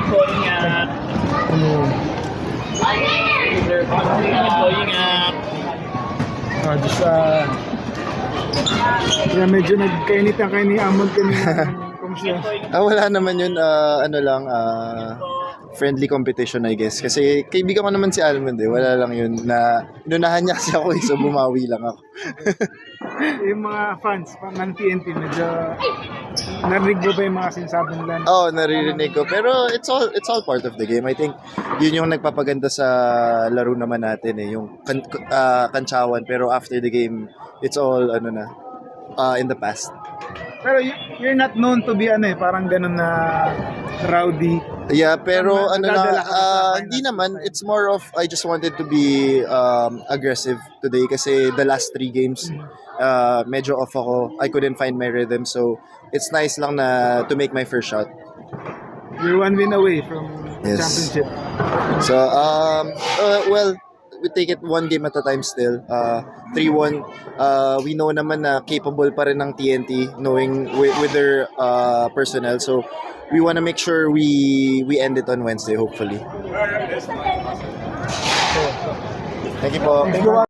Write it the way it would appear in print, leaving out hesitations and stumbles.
Ingat po, ingat. Ingat po, ingat. Just kaya medyo nagkainitan kayo ni Amon kanina. Kumusta? Wala naman yun, ano lang, friendly competition I guess. Kasi kaibigan ko naman si Almond eh. Wala lang yun na inunahan niya kasi ako eh, so bumawi lang ako. Yung mga fans ng TNT, medyo narinig mo ba yung mga sinasabi nila? Oo, naririnig ko. Pero it's all part of the game. I think yun yung nagpapaganda sa laro naman natin eh. Yung kantsawan. Pero after the game, it's all in the past. Pero you're not known to be parang ganun na rowdy. Yeah, pero Nagdadala ka sa hindi naman. It's more of I just wanted to be aggressive today kasi the last 3 games medyo off ako. I couldn't find my rhythm, so it's nice lang na to make my first shot. You're 1 win away from Yes. championship. So well, we take it 1 game at a time still. 3-1. We know naman na capable pa rin ng TNT knowing with their personnel. So we want to make sure we end it on Wednesday hopefully. Thank you po. Thank you.